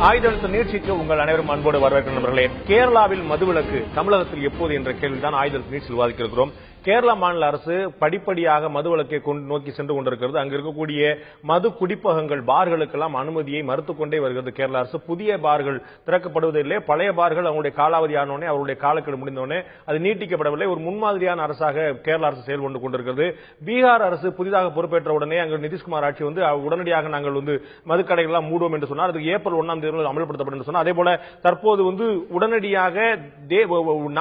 ஆயுதழுத்த நீட்சிக்கு உங்கள் அனைவரும் அன்போடு வரவேற்கிற நண்பர்களே. கேரளாவில் மதுவிலக்கு தமிழகத்தில் எப்போது என்ற கேள்விதான் ஆயுதழுத்த நீட்சியில் விவாதிக்கிறோம். கேரள மாநில அரசு படிப்படியாக மதுவிலக்கை நோக்கி சென்று கொண்டிருக்கிறது. அங்கு இருக்கக்கூடிய மது குடிப்பகங்கள் பார்களுக்கெல்லாம் அனுமதியை மறுத்துக் கொண்டே வருகிறது கேரள அரசு. புதிய பார்கள் திறக்கப்படுவதில்லை. பழைய பார்கள் அவங்களுடைய காலாவதி ஆனோடனே, அவருடைய காலக்கெடு முடிந்தோடனே அது நீட்டிக்கப்படவில்லை. ஒரு முன்மாதிரியான அரசாக கேரள அரசு செயல்பட்டு கொண்டிருக்கிறது. பீகார் அரசு புதிதாக பொறுப்பேற்ற உடனே அங்கு நிதிஷ்குமார் ஆட்சி உடனடியாக நாங்கள் மதுக்கடைகள் எல்லாம் மூடுவோம் என்று சொன்னார். அதுக்கு ஏப்ரல் 1ஆம் தேதி அமல்படுத்தப்படும் என்று சொன்னார். அதே போல தற்போது உடனடியாக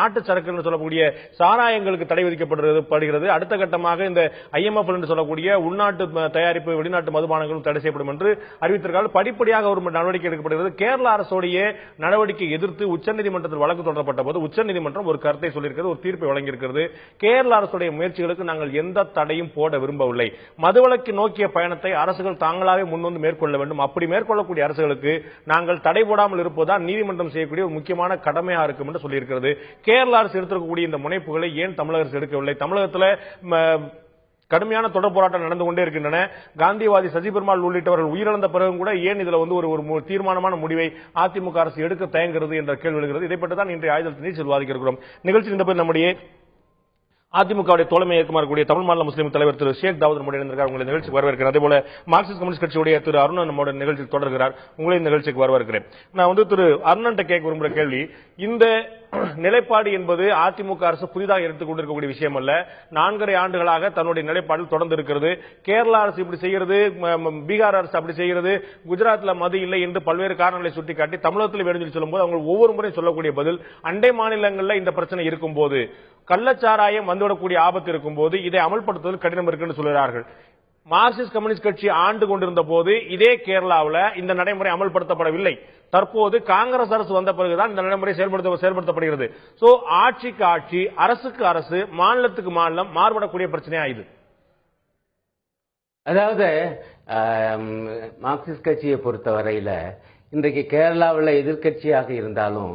நாட்டு சரக்கு என்று சொல்லக்கூடிய சாராயங்களுக்கு தடை விதிக்கப்படும் படுகிறது. அடுத்த கட்டமாக இந்த IMF என்று சொல்லக்கூடிய உள்நாட்டு தயாரிப்பு வெளிநாட்டு மதுபானங்களும் தடை செய்யப்படும் என்று அறிவித்திருக்கிறார்கள். படிப்படியாக ஒரு நடவடிக்கை எடுக்கப்படுகிறது. கேரள அரசுடைய நடவடிக்கை எதிர்த்து உச்சநீதிமன்றத்தில் வழக்கு தொடரப்பட்ட போது உச்சநீதிமன்றம் ஒரு கருத்தை சொல்லியிருக்கிறது, ஒரு தீர்ப்பை வழங்கியிருக்கிறது. கேரள அரசுடைய முயற்சிகளுக்கு நாங்கள் எந்த தடையும் போட விரும்பவில்லை. மதுவிலக்கு நோக்கிய பயணத்தை அரசுகள் தாங்களாகவே முன்வந்து மேற்கொள்ள வேண்டும். அப்படி மேற்கொள்ளக்கூடிய அரசுகளுக்கு நாங்கள் தடை போடாமல் இருப்பதுதான் நீதிமன்றம் செய்யக்கூடிய ஒரு முக்கியமான கடமையா இருக்கும் என்று சொல்லியிருக்கிறது. கேரள அரசு எடுத்திருக்கக்கூடிய இந்த முனைப்புகளை ஏன் தமிழக அரசு எடுக்கவில்லை? தமிழகத்தில் கடுமையான தொடர் போராட்டம் நடந்து கொண்டே இருக்கின்றன. காந்திவாதி சசி பெருமாள் உள்ளிட்டவர்கள் உயிரிழந்த பிறகும் கூட ஏன் இதுல ஒரு தீர்மானமான முடிவை அதிமுக அரசு எடுக்க தயங்குகிறது என்ற கேள்வி எழுகிறது. இதை பற்றி தான் இன்றைய ஆயுதழுத்த நீட்சியில் விவாதிக்கிறோம். நிகழ்ச்சியில் இந்த நம்முடைய அதிமுகவுடைய தோழமை ஏற்கக்கூடிய தமிழ் மாநில முஸ்லீம் தலைவர் திரு ஷேக் தாவூத் நம்முடைய இருந்திருக்கார். உங்களை நிகழ்ச்சிக்கு வரவேற்கிறேன். அதே போல மார்க்சிஸ்ட் கம்யூனிஸ்ட் கட்சியுடைய திரு அருணன் நம்முடைய நிகழ்ச்சியில் தொடர்கிறார். உங்களை நிகழ்ச்சிக்கு வரவேற்கிறேன். நான் திரு அருணன் கேட்க விரும்புகிற கேள்வி, இந்த நிலைப்பாடு என்பது அதிமுக அரசு புதிதாக எடுத்துக் கொண்டிருக்கக்கூடிய விஷயம் அல்ல. 4.5 ஆண்டுகளாக தன்னுடைய நிலைப்பாடு தொடர்ந்து இருக்கிறது. கேரளா அரசு இப்படி செய்கிறது, பீகார் அரசு அப்படி செய்கிறது, குஜராத்தில் மது இல்லை என்று பல்வேறு காரணங்களை சுட்டிக்காட்டி தமிழகத்தில் வேண்டும் சொல்லும் போது அவங்க ஒவ்வொரு முறையும் சொல்லக்கூடிய பதில், அண்டை மாநிலங்களில் இந்த பிரச்சனை இருக்கும் போது, கள்ளச்சாராயம் வந்துவிடக்கூடிய ஆபத்து இருக்கும் போது இதை அமல்படுத்துவது கடினம் இருக்கு சொல்கிறார்கள். மார்க்சிஸ்ட் கம்யூனிஸ்ட் கட்சி ஆண்டு கொண்டிருந்த போது இதே கேரளாவில் இந்த நடைமுறை அமல்படுத்தப்படவில்லை. தற்போது காங்கிரஸ் அரசு வந்த பிறகுதான் இந்த நடைமுறை செயல்படுத்தப்படுகிறது. சோ ஆட்சிக்கு ஆட்சி, அரசுக்கு அரசு, மாநிலத்துக்கு மாநிலம் மாறுபடக்கூடிய பிரச்சனையா இது? அதாவது மார்க்சிஸ்ட் கட்சியை பொறுத்தவரையில இன்றைக்கு கேரளாவில் எதிர்கட்சியாக இருந்தாலும்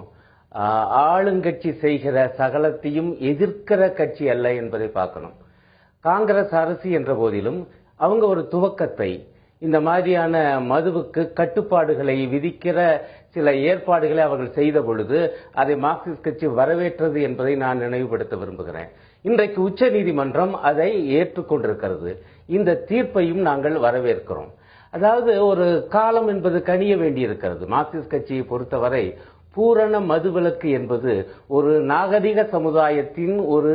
ஆளுங்கட்சி செய்கிற சகலத்தையும் எதிர்க்கிற கட்சி அல்ல என்பதை பார்க்கணும். காங்கிரஸ் அரசு என்ற போதிலும் அவங்க ஒரு துவக்கத்தை இந்த மாதிரியான மதுவுக்கு கட்டுப்பாடுகளை விதிக்கிற சில ஏற்பாடுகளை அவர்கள் செய்த பொழுது அதை மார்க்சிஸ்ட் கட்சி வரவேற்றது என்பதை நான் நினைவுபடுத்த விரும்புகிறேன். இன்றைக்கு உச்ச நீதிமன்றம் அதை ஏற்றுக்கொண்டிருக்கிறது. இந்த தீர்ப்பையும் நாங்கள் வரவேற்கிறோம். அதாவது ஒரு காலம் என்பது கனிய வேண்டியிருக்கிறது. மார்க்சிஸ்ட் கட்சியை பொறுத்தவரை பூரண மதுவிலக்கு என்பது ஒரு நாகரிக சமுதாயத்தின் ஒரு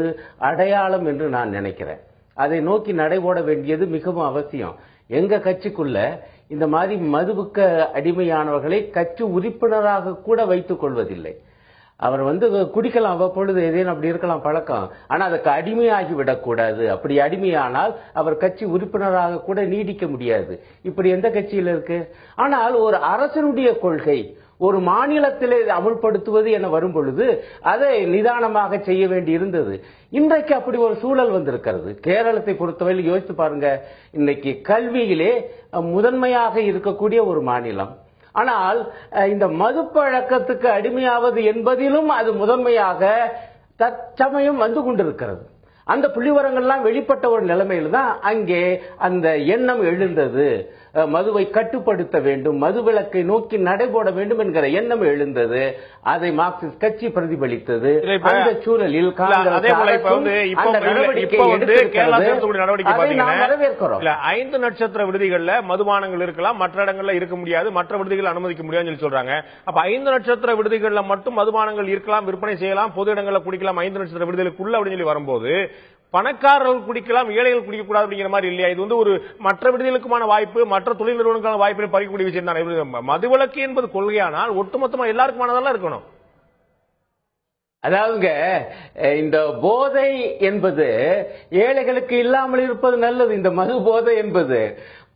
அடையாளம் என்று நான் நினைக்கிறேன். அதை நோக்கி நடைபோட வேண்டியது மிகவும் அவசியம். எங்க கட்சிக்குள்ள இந்த மாதிரி மதுவுக்கு அடிமையானவர்களை கட்சி உறுப்பினராக கூட வைத்துக் கொள்வதில்லை. அவர் குடிக்கலாம், அவ்வப்பொழுது ஏதேனும் அப்படி இருக்கலாம் பழக்கம், ஆனா அதுக்கு அடிமையாகி விடக்கூடாது. அப்படி அடிமையானால் அவர் கட்சி உறுப்பினராக கூட நீடிக்க முடியாது. இப்படி எந்த கட்சியில் இருக்கு? ஆனால் ஒரு அரசனுடைய கொள்கை ஒரு மாநிலத்திலே அமுல்படுத்துவது என வரும் பொழுது அதை நிதானமாக செய்ய வேண்டி இருந்தது. இன்றைக்கு அப்படி ஒரு சூழல் வந்திருக்கிறது. கேரளத்தை பொறுத்தவரையில் யோசித்து பாருங்க, இன்னைக்கு கல்வியிலே முதன்மையாக இருக்கக்கூடிய ஒரு மாநிலம். ஆனால் இந்த மது பழக்கத்துக்கு அடிமையாவது என்பதிலும் அது முதன்மையாக தற்சமயம் வந்து கொண்டிருக்கிறது. அந்த புள்ளிவரங்கள்லாம் வெளிப்பட்ட ஒரு நிலைமையில் தான் அங்கே அந்த எண்ணம் எழுந்தது. மதுவை கட்டுப்படுத்த வேண்டும், மதுவிலக்கை நோக்கி நடைபோட வேண்டும் என்கிற எண்ணம் எழுந்தது. அதை மார்க்சிஸ்ட் கட்சி பிரதிபலித்தது. அந்த சூழலில் வரவேற்கிறோம். 5 நட்சத்திர விடுதிகள்ல மதுபானங்கள் இருக்கலாம், மற்ற இடங்கள்ல இருக்க முடியாது, மற்ற விடுதிகள் அனுமதிக்க முடியாதுன்னு சொல்றாங்க. அப்ப 5 நட்சத்திர விடுதிகள்ல மட்டும் மதுபானங்கள் இருக்கலாம், விற்பனை செய்யலாம், பொது இடங்களில் குடிக்கலாம் 5 நட்சத்திர விடுதிகளுக்குள்ள அப்படின்னு சொல்லி வரும்போது பணக்காரர்கள் குடிக்கலாம், ஏழைகள் குடிக்கக்கூடாது அப்படிங்கிற மாதிரி இல்லையா? இது ஒரு மற்ற விடுதிகளுக்குமான வாய்ப்பு, மற்ற தொழில் நிறுவனங்களுக்கான வாய்ப்பை பறிக்கக்கூடிய விஷயம் தான். மதுவிலக்கு என்பது கொள்கையானால் ஒட்டுமொத்தமா எல்லாருக்குமானதெல்லாம் இருக்கணும். அதாவதுங்க, இந்த போதை என்பது ஏழைகளுக்கு இல்லாமல் இருப்பது நல்லது. இந்த மது போதை என்பது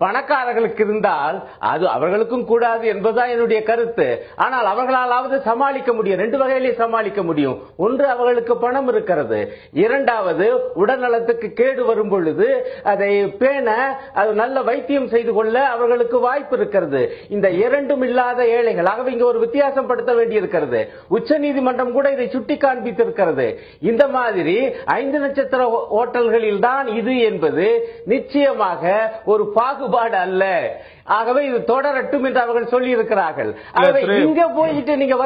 பணக்காரர்களுக்கு இருந்தால் அது அவர்களுக்கும் கூடாது என்பதுதான் என்னுடைய கருத்து. ஆனால் அவர்களாலாவது சமாளிக்க முடியும். 2 வகையிலே சமாளிக்க முடியும். ஒன்று, அவர்களுக்கு பணம் இருக்கிறது. இரண்டாவது, உடல்நலத்துக்கு கேடு வரும் பொழுது அதை பேண அது நல்ல வைத்தியம் செய்து கொள்ள அவர்களுக்கு வாய்ப்பு இருக்கிறது. இந்த இரண்டும் இல்லாத ஏழைகள், ஆகவே இங்க ஒரு வித்தியாசம் படுத்த வேண்டியிருக்கிறது. உச்ச நீதிமன்றம் கூட இதை சுட்டி காண்பித்திருக்கிறது. இந்த மாதிரி 5 நட்சத்திர ஹோட்டல்களில் தான் இது என்பது நிச்சயமாக ஒரு பாகுபாடு பாகுபாடு அல்ல. ஆகவே இது தொடரட்டும் என்று அவர்கள் சொல்லி இருக்கிறார்கள். ஆகவே இங்க போயிட்டு நீங்க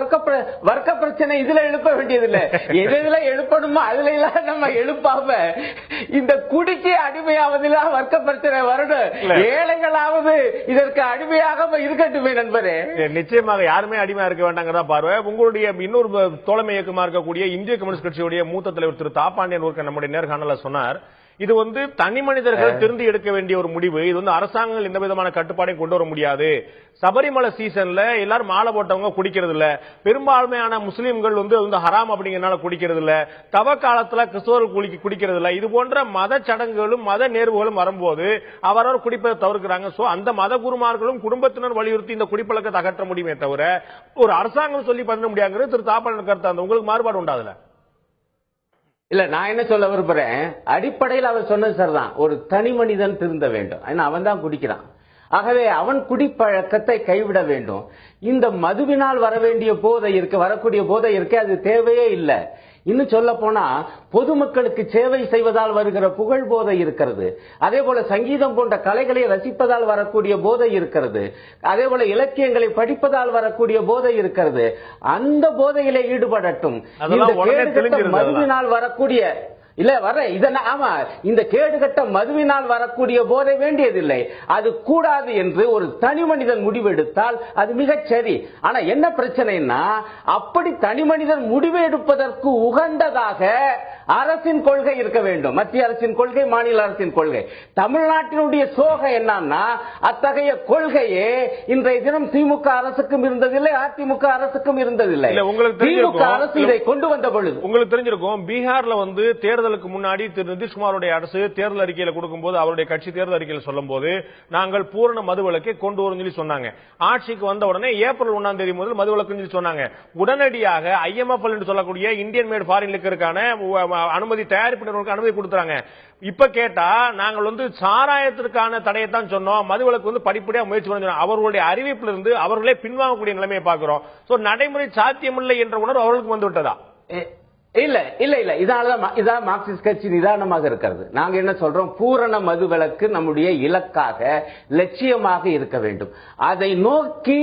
வர்க்க பிரச்சனை இதுல எழுப்ப வேண்டியதில்லை. எதுல எழுப்பணுமோ அதுல எல்லாம் நம்ம எழுப்பாம இந்த குடிக்கு அடிமையாவதில் வர்க்க பிரச்சனை வரணும். ஏழைகளாவது இதற்கு அடிமையாக இருக்கட்டுமே நண்பரே. நிச்சயமாக யாருமே அடிமையா இருக்க வேண்டாங்கிறதா பார்வை. உங்களுடைய இன்னொரு தோழமை இயக்கமா இருக்கக்கூடிய இந்திய கம்யூனிஸ்ட் கட்சியுடைய மூத்த தலைவர் திரு தாப்பாண்டியன் ஒருக்க நம்முடைய நேர்காணல சொன்னார், இது தனி மனிதர்கள் திருந்தி எடுக்க வேண்டிய ஒரு முடிவு. இது அரசாங்கங்கள் எந்த விதமான கட்டுப்பாடையும் கொண்டு வர முடியாது. சபரிமலை சீசன்ல எல்லாரும் மாலை போட்டவங்க குடிக்கிறது இல்ல, பெரும்பான்மையான முஸ்லீம்கள் ஹராம் அப்படிங்கறனால குடிக்கிறது இல்ல, தவ காலத்துல கிறிஸ்தவர்கள் குடிக்கிறது இல்ல. இது போன்ற மத சடங்குகளும் மத நேர்வுகளும் வரும்போது அவரவர் குடிப்பதை தவிர்க்கிறாங்க. சோ அந்த மத குருமார்களும் குடும்பத்தினர் வலியுறுத்தி இந்த குடிப்பழக்கத்தை அகற்ற முடியுமே தவிர ஒரு அரசாங்கம் சொல்லி பண்ண முடியாங்கிறது திரு தாப்பாளன் கருத்து. அந்த உங்களுக்கு மாறுபாடு உண்டாதுல? இல்ல, நான் என்ன சொல்ல விரும்புறேன், அடிப்படையில் அவர் சொன்னது சரிதான். ஒரு தனி மனிதன் திருந்த வேண்டும். அவன் தான் குடிக்கிறான். ஆகவே அவன் குடிப்பழக்கத்தை கைவிட வேண்டும். இந்த மதுவினால் வரக்கூடிய போதை இருக்கு, அது தேவையே இல்லை. இன்னும் சொல்ல போனா பொதுமக்களுக்கு சேவை செய்வதால் வருகிற புகழ் போதை இருக்கிறது. அதே போல சங்கீதம் போன்ற கலைகளை ரசிப்பதால் வரக்கூடிய போதை இருக்கிறது. அதே போல இலக்கியங்களை படிப்பதால் வரக்கூடிய போதை இருக்கிறது. அந்த போதையிலே ஈடுபடட்டும். மதுவினால் வரக்கூடிய இந்த கேடுகட்ட மதுவினால் வரக்கூடிய போதை வேண்டியதில்லை, அது கூடாது என்று ஒரு தனி மனிதன் முடிவெடுத்தால் அது மிகச் சரி. ஆனா என்ன பிரச்சனைன்னா, அப்படி தனி மனிதன் முடிவு எடுப்பதற்கு உகந்ததாக அரசின் கொள்கை இருக்க வேண்டும். மத்திய அரசின் கொள்கை, மாநில அரசின் கொள்கை. தமிழ்நாட்டினுடைய சோகம் என்னன்னா, அத்தகைய கொள்கையே இன்றைய தினம் திமுக அரசுக்கும் இருந்ததில்லை, அதிமுக அரசுக்கும் இருந்ததில்லை. திமுக அரசு இதை கொண்டு வந்த பொழுது உங்களுக்கு தெரிஞ்சிருக்கும், பீகார்ல தேர்தலுக்கு முன்னாடி திரு நிதிஷ்குமாருடைய அரசு தேர்தல் அறிக்கையில கொடுக்கும்போது, அவருடைய கட்சி தேர்தல் அறிக்கையில் சொல்லும் போது நாங்கள் பூரண மதுவிலக்கை கொண்டு வரும் சொல்லி சொன்னாங்க. ஆட்சிக்கு வந்த உடனே ஏப்ரல் 1ஆம் தேதி முதல் மதுவிலக்கு சொன்னாங்க. உடனடியாக IMF என்று சொல்லக்கூடிய இந்தியன் மேட் ஃபாரின் லிக்கருக்கான அனுமதி, தயாரிப்பு நிறுவனங்களுக்கு அனுமதி கொடுத்தாங்க. இப்ப கேட்டா நாங்கள் சாராயத்திற்கான தடையை தான் சொன்னோம், மதுவிலக்கு படிப்படியாக முயற்சி பண்ண அவர்களுடைய அறிவிப்பிலிருந்து அவர்களே பின்வாங்கக்கூடிய நிலைமையை பார்க்கிறோம். நடைமுறை சாத்தியமில்லை என்ற உணர்வு அவர்களுக்கு வந்து விட்டதா? இல்ல இல்ல இல்ல, இதான் மார்க்சிஸ்ட் கட்சி நிதானமாக இருக்கிறது. நாங்க என்ன சொல்றோம், பூரண மதுவிலக்கு நம்முடைய இலக்காக லட்சியமாக இருக்க வேண்டும். அதை நோக்கி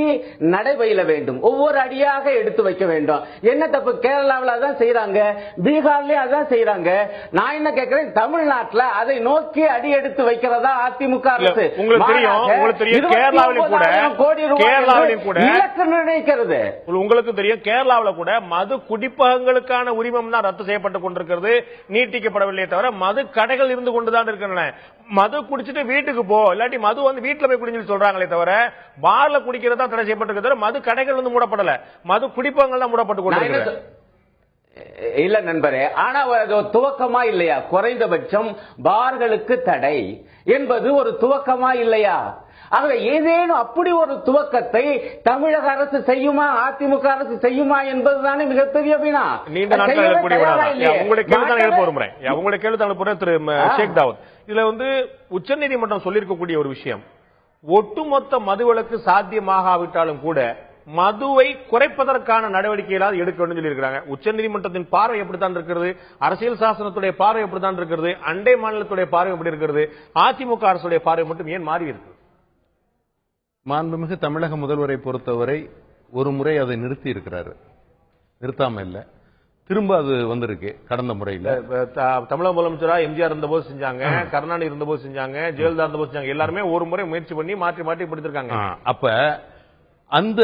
நடைபயில வேண்டும். ஒவ்வொரு அடியாக எடுத்து வைக்க வேண்டும். என்ன தப்பு? கேரளாவில் அதான் செய்யறாங்க, பீகார்லயும் அதான் செய்யறாங்க. நான் என்ன கேட்கிறேன், தமிழ்நாட்டில் அதை நோக்கி அடி எடுத்து வைக்கிறதா அதிமுக அரசு? கோடி ரூபாய் இலக்கு நிர்ணயிக்கிறது. உங்களுக்கு தெரியும், கேரளாவில் கூட மது குடிப்பகங்களுக்கான உரிமை ரத்து செய்யப்பட்டுக் கொண்டிருக்கிறது, நீட்டிக்கப்படவில்லை தவிர மது கடைகள் இருந்து கொண்டுதான் இருக்கின்றன. மது குடிச்சிட்டு வீட்டுக்கு போ, இல்லாட்டி மது வீட்டுல போய் குடிச்சு சொல்றாங்களே தவிர பார்ல குடிக்கிறதா தடை செய்யப்பட்டிருக்க தவிர மது கடைகள் மூடப்படல, மது குடிப்பகங்கள் தான் மூடப்பட்டுக் கொண்டிருக்கிறது. இல்ல நண்பரே, ஆனா துவக்கமா இல்லையா? குறைந்தபட்சம் பார்களுக்கு தடை என்பது ஒரு துவக்கமா இல்லையா? ஆகவே ஏதேனும் அப்படி ஒரு துவக்கத்தை தமிழக அரசு செய்யுமா, அதிமுக அரசு செய்யுமா என்பதுதானே மிகப்பெரிய வினா. நீண்ட நாட்கள் உங்களுடைய கேள்வி திரு ஷேக் தாவூத், இதுல உச்சநீதிமன்றம் சொல்லியிருக்கக்கூடிய ஒரு விஷயம், ஒட்டுமொத்த மதுவிலக்கு சாத்தியமாகாவிட்டாலும் கூட மதுவை குறைப்பதற்கான நடவடிக்கைகளால் எடுக்க வேண்டும் சொல்லியிருக்கிறாங்க. உச்சநீதிமன்றத்தின் பார்வை எப்படித்தான் இருக்கிறது, அரசியல் சாசனத்துடைய பார்வை எப்படித்தான் இருக்கிறது, அண்டை மாநிலத்துடைய பார்வை எப்படி இருக்கிறது, அதிமுக அரசுடைய பார்வை மட்டும் ஏன் மாறி இருக்கு? மாண்புமிகு தமிழக முதல்வரை பொறுத்தவரை ஒரு முறை அதை நிறுத்தி இருக்கிறாரு, நிறுத்தாம இல்ல, திரும்ப அது வந்திருக்கு. கடந்த முறையில் தமிழக முதலமைச்சரா எம்ஜிஆர் இருந்தபோது செஞ்சாங்க, கருணாநிதி இருந்தபோது செஞ்சாங்க, ஜெயலலிதா இருந்தபோது செஞ்சாங்க. எல்லாருமே ஒரு முறை முயற்சி பண்ணி மாற்றி மாற்றி படுத்திருக்காங்க. அப்ப அந்த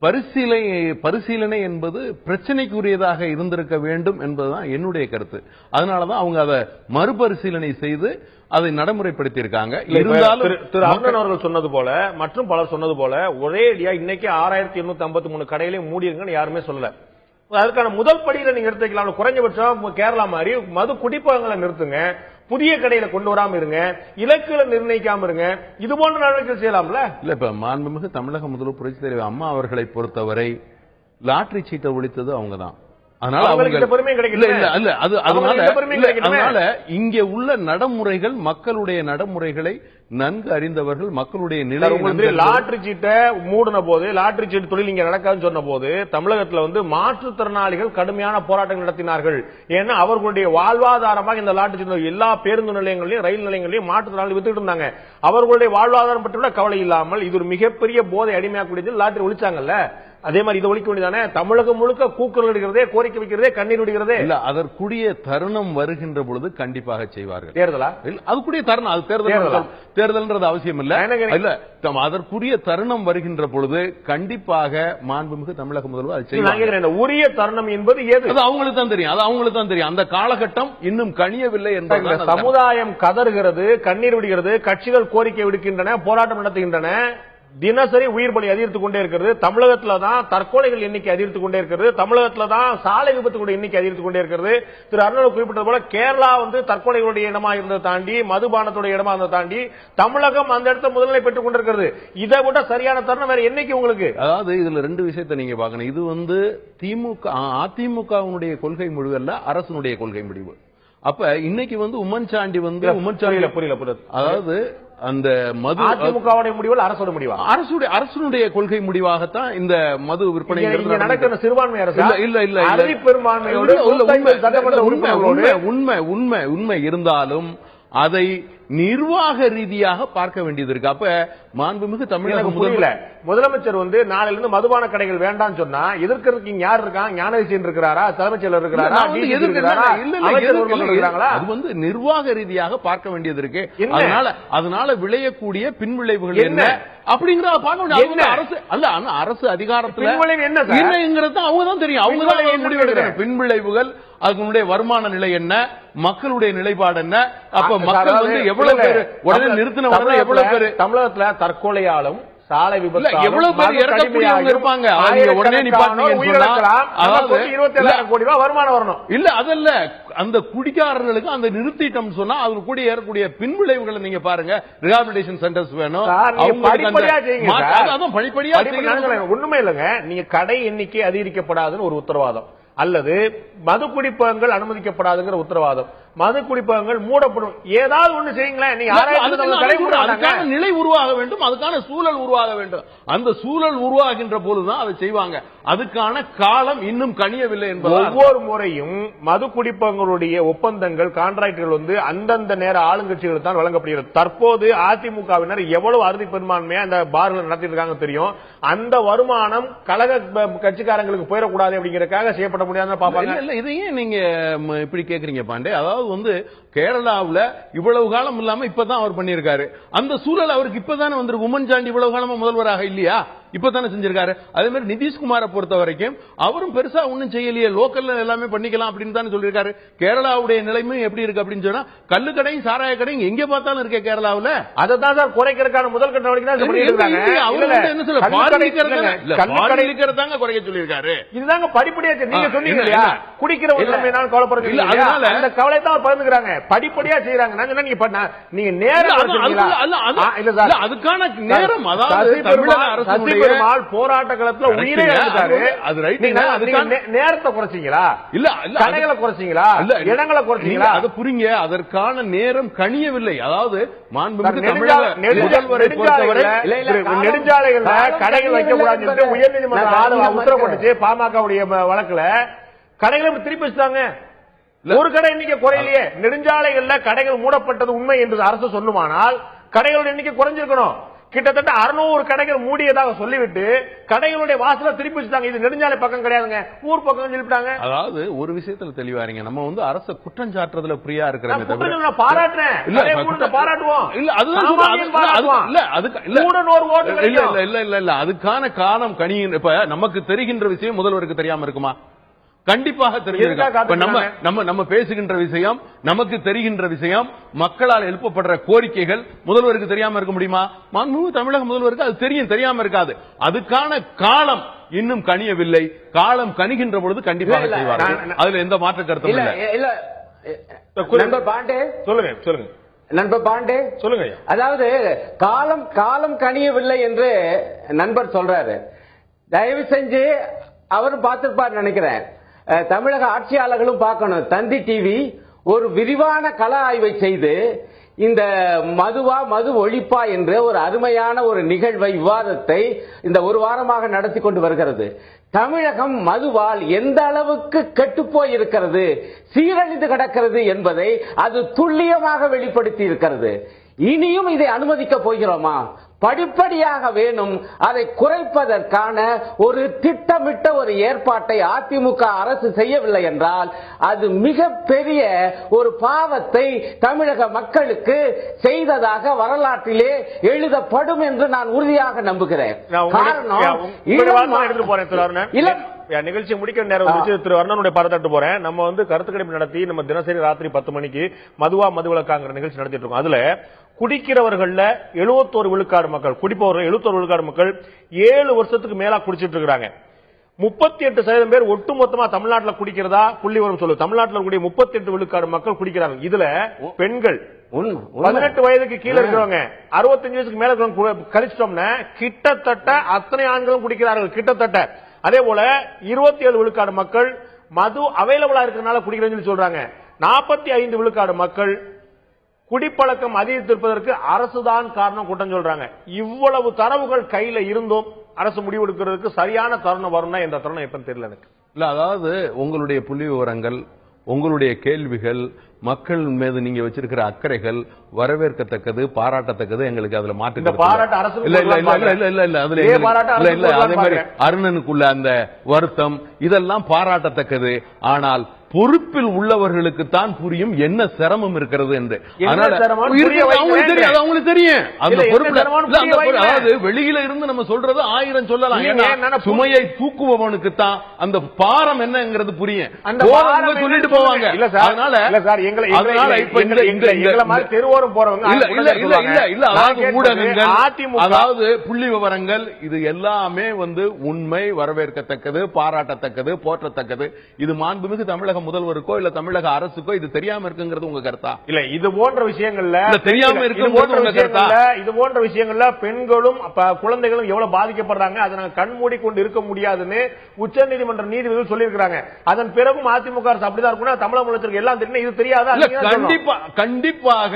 பரிசீலனை என்பது பிரச்சனைக்குரியதாக இருந்திருக்க வேண்டும் என்பதுதான் என்னுடைய கருத்து. அதனாலதான் அவங்க அதை மறுபரிசீலனை செய்து அதை நடைமுறைப்படுத்தியிருக்காங்க. இருந்தாலும் திரு அருணன் அவர்கள் சொன்னது போல மற்றும் பலர் சொன்னது போல ஒரேடியா இன்னைக்கு 6853 கடைகளையும் மூடிருங்கன்னு யாருமே சொல்லல. அதுக்கான முதல் படியில நீங்க எடுத்துக்கலாம். குறைஞ்சபட்சம் கேரளா மாதிரி மது குடிப்பகங்களை நிறுத்துங்க, புதிய கடையில கொண்டு வராம இருங்க, இலக்குகளை நிர்ணயிக்காம இருங்க, இது போன்ற நடவடிக்கை செய்யலாம்ல. இல்ல, இப்ப மாண்புமிகு தமிழக முதல்வர் புரட்சித் தலைவர் அம்மா அவர்களை பொறுத்தவரை லாட்டரி சீட்டை ஒழித்தது அவங்கதான். அதனால இங்கே உள்ள நடைமுறைகள் மக்களுடைய நடைமுறைகளை நன்கு அறிந்தவர்கள், மக்களுடைய நிலை. லாட்டரி சீட்டை மூடின போது, லாட்டரி சீட்டு தொழில் இங்க நடக்காதுன்னு சொன்ன போது தமிழகத்தில் மாற்றுத்திறனாளிகள் கடுமையான போராட்டங்கள் நடத்தினார்கள். ஏன்னா அவர்களுடைய வாழ்வாதாரமாக இந்த லாட்டரி சீட்டு எல்லா பேருந்து நிலையங்களையும் ரயில் நிலையங்களையும் மாற்றுத்திறனாளி வித்துட்டு இருந்தாங்க. அவர்களுடைய வாழ்வாதாரம் பற்றி கவலை இல்லாமல் இது ஒரு மிகப்பெரிய போதை அடிமையாக்கூடியது லாட்டரி ஒழிச்சாங்கல்ல. அதே மாதிரி இதை ஒழிக்க வேண்டியதானே? தமிழகம் முழுக்க கூக்குரல் எடுக்கிறதே, கோரிக்கை வைக்கிறதே, கண்ணீர் விடுகிறதே. இல்ல, அதற்குரிய தருணம் வருகின்ற பொழுது கண்டிப்பாக செய்வார்கள். தேர்தலா? அதுக்குரிய தருணம், அது தேர்தல் அவசியம் இல்ல. இல்ல, அதற்குரிய தருணம் வருகின்ற பொழுது கண்டிப்பாக மாண்புமிகு தமிழக முதல்வர் அதை செய்வாங்க. உரிய தருணம் என்பது ஏது? அது அவங்களுக்கு தான் தெரியும். அது அவங்களுக்கு தான் தெரியும். அந்த காலகட்டம் இன்னும் கனியவில்லை என்பது. சமுதாயம் கதறுகிறது, கண்ணீர் விடுகிறது, கட்சிகள் கோரிக்கை விடுக்கின்றன, போராட்டம் நடத்துகின்றன. தினசரி உயிர் பலி அதிகரித்துக் கொண்டே இருக்கிறது. தமிழகத்தில் தான் தற்கொலைகள் எண்ணிக்கை அதிகரித்துக் கொண்டே இருக்கிறது. தமிழகத்தில் தான் சாலை விபத்துகளுடைய எண்ணிக்கை அதிகரித்துக் கொண்டே இருக்கிறது. திரு அருண் குறிப்பிட்டது போல கேரளா தற்கொலைகளுடைய இடமா இருந்ததை தாண்டி, மதுபானத்துடைய இடமா இருந்ததை தாண்டி தமிழகம் அந்த இடத்தை முதல்நிலை பெற்றுக் கொண்டிருக்கிறது. இதை விட சரியான தருணம் வேற என்னைக்கு உங்களுக்கு? அதாவது இதுல ரெண்டு விஷயத்தை நீங்க பாக்கணும். இது திமுக அதிமுகவுடைய கொள்கை முடிவு அல்ல, அரசுடைய கொள்கை முடிவு. அப்ப இன்னைக்கு உம்மன்சாண்டி புரியல. அதாவது அந்த மது அதிமுகவுடைய முடிவு அரசோட முடிவா? அரசுடைய கொள்கை முடிவாகத்தான் இந்த மது விற்பனை நடக்கிற சிறுபான்மை அரசு. இல்ல இல்ல இல்ல, பெரும்பான்மையோடு உண்மை இருந்தாலும் அதை நிர்வாக ரீதியாக பார்க்க வேண்டியது இருக்கு. அப்ப மாண்புமிகு தமிழக முதலமைச்சர் நாளிலிருந்து மதுபான கடைகள் வேண்டாம் சொன்னா எதிர்க்கிறதுக்கு யார் இருக்காங்க? ஞானதேசியன் இருக்கிறாரா? தலைமைச் செயலர் இருக்கிறாரா? அது நிர்வாக ரீதியாக பார்க்க வேண்டியது இருக்கு. அதனால விளையக்கூடிய பின்விளைவுகள் என்ன அப்படிங்கறத பார்க்க அரசு அல்ல, அரசு அதிகாரத்தில் என்னங்கிறது அவங்க தான் தெரியும். அவங்க தான் முடிவெடுக்கிற பின்விளைவுகள், அதனுடைய வருமான நிலை என்ன, மக்களுடைய நிலைப்பாடு என்ன. அப்ப மக்கள் எவ்வளவு பேர் உடனே நிறுத்தின உடனே எவ்வளவு பேர் தமிழகத்துல தற்கொலையாலும் சாலை விபத்து எவ்வளவு பேர் இறக்கக்கூடியவங்க இருப்பாங்க. உடனே கோடி ரூபாய் வருமானம் வரணும். இல்ல அதல்ல, அந்த குடிக்காரர்களுக்கு அந்த நிறுத்திட்டம் சொன்னா அது கூட ஏறக்கூடிய பின்விளைவுகளை நீங்க பாருங்க. ரிஹாபிலிடேஷன் சென்டர்ஸ் வேணும், படிப்படியா ஒண்ணுமே இல்லங்க. நீங்க கடை எண்ணிக்கை அதிகரிக்கப்படாதுன்னு ஒரு உத்தரவாதம், அல்லது மது குடிப்பகங்கள் அனுமதிக்கப்படாதுங்கிற உத்தரவாதம், மது குடிப்பகங்கள் மூடப்படும், ஏதாவது ஒண்ணு செய்யுங்களேன். அதுக்கான நிலை உருவாக வேண்டும், அதுக்கான சூழல் உருவாக வேண்டும். அந்த சூழல் உருவாகின்ற போதுதான் அதை செய்வாங்க. அதுக்கான காலம் இன்னும் கனியவில்லை என்பது. ஒவ்வொரு முறையும் மது குடிப்பகங்களுடைய ஒப்பந்தங்கள், கான்ட்ராக்டுகள் அந்தந்த நேர ஆளுங்கட்சிகளுக்கு தான் வழங்கப்படுகிறது. தற்போது அதிமுகவினர் எவ்வளவு அறுதி பெரும்பான்மையா அந்த பார்கள் நடத்திட்டு இருக்காங்க தெரியும். அந்த வருமானம் கழக கட்சிக்காரங்களுக்கு போயிடக்கூடாது அப்படிங்கறதுக்காக செய்யப்பட முடியாதுன்னு பாப்பாங்க. இதையே நீங்க இப்படி கேக்குறீங்க பாண்டே. அதாவது கேரளாவுல இவ்வளவு காலம் இல்லாம இப்பதான் அவர் பண்ணிருக்காரு. அந்த சூழல் அவருக்கு இப்பதானே வந்திருக்கு. உம்மன்சாண்டி இவ்வளவு காலமா முதல்வராக இல்லையா? இப்பதானே செஞ்சிருக்காரு. அதே மாதிரி நிதிஷ்குமாரை பொறுத்த வரைக்கும் அவரும் பெருசா ஒன்னும் செய்யலையே, லோக்கல்ல எல்லாமே பண்ணிக்கலாம் அப்படின்னு தானே சொல்லிருக்காரு. கேரளாவுடைய நிலைமை எப்படி இருக்கு அப்படின்னு சொன்னா, கல்லு கடையும் சாராய கடையும் எங்க பார்த்தாலும் இருக்க கேரளாவுல. அதை தான் சார் குறைக்கிறதுக்கான முதல் கட்ட நடவடிக்கை குறைக்க சொல்லியிருக்காரு. இதுதாங்க படிப்படியா நீங்க சொன்னீங்க இல்லையா, குடிக்கிற கவலைப்படுறது அந்த கவலை தான் பகிர்ந்துக்கிறாங்க, படிப்படியா செய்யறாங்க. நீங்க நேரம் அதுக்கான நேரம், அதாவது தமிழக அரசு பெருமாள் போராட்ட களத்துல உயிரை இழந்துட்டாரு. நேரத்தை குறைச்சிங்களா? இல்ல கடைகளை குறைச்சிங்களா? இடங்களை குறைச்சிங்களா? அது புரியுங்க. அதற்கான நேரம் கனியவில்லை. அதாவது மாண்புமிகு முதல்வரை பொறுத்தவரை நெடுஞ்சாலைகள்ல கடைகள் வைக்கக்கூடாது உயர்நீதிமன்றம் உத்தரவு போட்டுச்சு. பாமகவுடைய வழக்குல கடைகளை திருப்பி வச்சுட்டாங்க. ஒரு கடை எண்ணிக்கை குறையிலேயே. நெடுஞ்சாலைகள்ல கடைகள் மூடப்பட்டது உண்மை என்று அரசு சொல்லுமானால் கடைகளோட எண்ணிக்கை குறைஞ்சிருக்கணும். கிட்டத்தட்ட 600 கடைகள் மூடியதாக சொல்லிவிட்டு கடைகளுடைய வாசல திருப்பி வச்சுட்டாங்க. இது நெடுஞ்சாலை பக்கம் கிடையாதுங்க, ஊர் பக்கம் சொல்லிவிட்டாங்க. அதாவது ஒரு விஷயத்துல தெளிவாருங்க, நம்ம அரசு குற்றம் சாட்டுறதுல பிரியா இருக்கிறாங்க. பாராட்டுறேன், பாராட்டுவோம். இல்ல அதுக்கான காலம் கனியின். இப்ப நமக்கு தெரிகின்ற விஷயம் முதல்வருக்கு தெரியாம இருக்குமா? கண்டிப்பாக தெரிஞ்சிருக்க. நம்ம பேசுகின்ற விஷயம், நமக்கு தெரிகின்ற விஷயம், மக்களால் எழுப்பப்படுற கோரிக்கைகள் முதல்வருக்கு தெரியாம இருக்க முடியுமா? தமிழக முதல்வருக்கு அது தெரியும், தெரியாம இருக்காது. அதுக்கான காலம் இன்னும் கனியவில்லை. காலம் கனிகின்ற பொழுது கண்டிப்பாக செய்வார்கள். அதுல எந்த மாற்று கருத்தும் இல்லை. சொல்லுங்க நண்பர் பாண்டே, சொல்லுங்க. அதாவது காலம் கனியவில்லை என்று நண்பர் சொல்றாரு. தயவு செஞ்சு அவரும் பார்த்திருப்பார் நினைக்கிறேன். தமிழக ஆட்சியாளர்களும் பார்க்கணும். தந்தி டிவி ஒரு விரிவான கள ஆய்வை செய்து இந்த மதுவா மது ஒழிப்பா என்ற ஒரு அருமையான ஒரு நிகழ்வை விவாதத்தை இந்த ஒரு வாரமாக நடத்தி கொண்டு வருகிறது. தமிழகம் மதுவால் எந்த அளவுக்கு கெட்டுப்போய் இருக்கிறது, சீரழிந்து கிடக்கிறது என்பதை அது துல்லியமாக வெளிப்படுத்தி இருக்கிறது. இனியும் இதை அனுமதிக்க போகிறோமா? படிப்படியாக வேணும். அதை குறைப்பதற்கான ஒரு திட்டமிட்ட ஒரு ஏற்பாட்டை அதிமுக அரசு செய்யவில்லை என்றால் அது மிகப்பெரிய ஒரு பாவத்தை தமிழக மக்களுக்கு செய்ததாக வரலாற்றிலே எழுதப்படும் என்று நான் உறுதியாக நம்புகிறேன். நிகழ்ச்சி முடிக்கிற நேரம் திரு அண்ணனுடைய பாராட்டு போறேன். நம்ம கருத்து கணிப்பு நடத்தி நம்ம தினசரி ராத்திரி 10 மணிக்கு மதுவா மதுவிலக்காங்கிற நிகழ்ச்சி நடத்திட்டு இருக்கோம். அதுல குடிக்கிறவர்கள்ல 71 விழுக்காடு மக்கள், குடிப்பவர்கள் 71 விழுக்காடு மக்கள் 7 வருஷத்துக்கு மேலா குடிச்சிட்டு இருக்காங்க. 38% பேர் ஒட்டுமொத்தமா தமிழ்நாட்டில் குடிக்கிறதா புள்ளி வரும் சொல்லு. தமிழ்நாட்டில் கூடிய 38 விழுக்காடு மக்கள் குடிக்கிறாங்க. இதுல பெண்கள் 18 வயதுக்கு கீழே இருக்கிறவங்க 65 வயசுக்கு மேல கழிச்சிட்டோம்னா கிட்டத்தட்ட அத்தனை ஆண்களும் குடிக்கிறார்கள் கிட்டத்தட்ட. அதே போல 27 விழுக்காடு மக்கள் மது அவைலபிளா இருக்கிறதுனால குடிக்கிறேன்னு சொல்றாங்க. 45 விழுக்காடு மக்கள் குடிப்பழக்கம் அதிகரித்திருப்பதற்கு அரசுதான் காரணம் குற்றம் சொல்றாங்க. இவ்வளவு தரவுகள் கையில இருந்தும் அரசு முடிவெடுக்கிறதுக்கு சரியான தருணம் வரும்னா எந்த தருணம் எப்பன்னு தெரியல எனக்கு. இல்ல, அதாவது உங்களுடைய புள்ளி விவரங்கள், உங்களுடைய கேள்விகள், மக்கள் மீது நீங்க வச்சிருக்கிற அக்கறைகள் வரவேற்கத்தக்கது, பாராட்டத்தக்கது. எங்களுக்கு அதுல மாற்று பாராட்டு அரசு அதே மாதிரி அருணனுக்குள்ள அந்த வருத்தம் இதெல்லாம் பாராட்டத்தக்கது. ஆனால் பொறுப்பில் உள்ளவர்களுக்கு தான் புரியும் என்ன சிரமம் இருக்கிறது என்று. அவங்களுக்கு தெரியும் அந்த பொறுப்பு. அதாவது வெளியில இருந்து நம்ம சொல்றது 1000 சொல்லலாம். சுமையை தூக்குபவனுக்கு தான் அந்த பாரம் என்னங்கிறது புரியும். சொல்லிட்டு போவாங்க. தெருவோரம் போறவங்க ஊடகங்கள், அதாவது புள்ளி விவரங்கள், இது எல்லாமே உண்மை, வரவேற்கத்தக்கது, பாராட்டத்தக்கது, போற்றத்தக்கது. இது மாண்புமிகு தமிழக முதல்வருக்கோ இல்ல தமிழக அரசுக்கோ இது தெரியாம இருக்குங்கிறது உங்க கருத்தா? இல்ல, இது போன்ற விஷயங்கள்ல தெரியாம இது போன்ற விஷயங்கள்ல பெண்களும் குழந்தைகளும் எவ்வளவு பாதிக்கப்படுறாங்க, அதை நாங்க கண்மூடி கொண்டு இருக்க முடியாதுன்னு உச்சநீதிமன்ற நீதிபதிகள் சொல்லியிருக்கிறாங்க. அதன் பிறகும் அதிமுக அரசு அப்படிதான் இருக்கும். தமிழக முதலமைச்சருக்கு எல்லாம் தெரியும், இது தெரியாதா? கண்டிப்பாக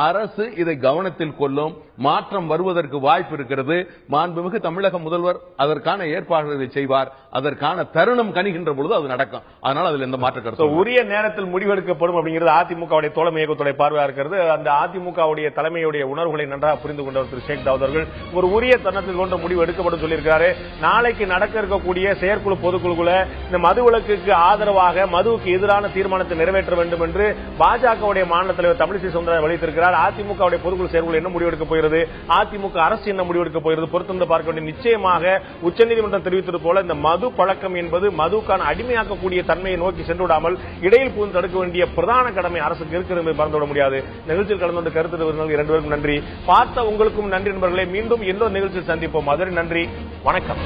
அரசு இதை கவனத்தில் கொள்ளும். மாற்றம் வருவதற்கு வாய்ப்பு இருக்கிறது. மாண்புமிகு தமிழக முதல்வர் அதற்கான ஏற்பாடுகளை செய்வார். அதற்கான தருணம் கணிகின்ற பொழுது அது நடக்கும். அதனால அதுல எந்த மாற்ற கருத்து உரிய நேரத்தில் முடிவெடுக்கப்படும் அப்படிங்கிறது அதிமுகவுடைய தோழமை இயக்கத்துடைய பார்வையா இருக்கிறது. அந்த அதிமுகவுடைய தலைமையுடைய உணர்வுகளை நன்றாக புரிந்து கொண்டவர் திரு ஷேக் தாவூத் அவர்கள் ஒரு உரிய தருணத்தில் கொண்ட முடிவு எடுக்கப்படும் சொல்லியிருக்காரு. நாளைக்கு நடக்க இருக்கக்கூடிய செயற்குழு பொதுக்குழுக்குள்ள இந்த மதுவிலக்குக்கு ஆதரவாக மதுவுக்கு எதிரான தீர்மானத்தை நிறைவேற்ற வேண்டும் என்று பாஜகவுடைய மாநில தலைவர் தமிழிசை சவுந்தரராஜன் வலியுறுத்தியிருக்கிறார். அதிமுகவுடைய பொதுக்குழு செயற்குழு என்ன முடிவெடுக்க போகிறது, அதிமுக அரசு என்ன முடிவெடுக்க போகிறது பொறுத்திருந்து பார்க்க வேண்டிய. நிச்சயமாக உச்சநீதிமன்றம் தெரிவித்தது போல இந்த மது பழக்கம் என்பது மதுக்கான அடிமையாக்கக்கூடிய தன்மையை நோக்கி சென்று விடாமல் இடையில் புகுந்து தடுக்க வேண்டிய பிரதான கடமை அரசுக்கு இருக்கிறது, மறந்துவிட முடியாது. நிகழ்ச்சியில் கலந்து கொண்டு கருத்து தெரிவித்தவர்கள் 2 பேருக்கும் நன்றி. பார்த்த உங்களுக்கும் நன்றி நண்பர்களே. மீண்டும் இன்னொரு நிகழ்ச்சியில் சந்திப்போம். அதுவரை நன்றி, வணக்கம்.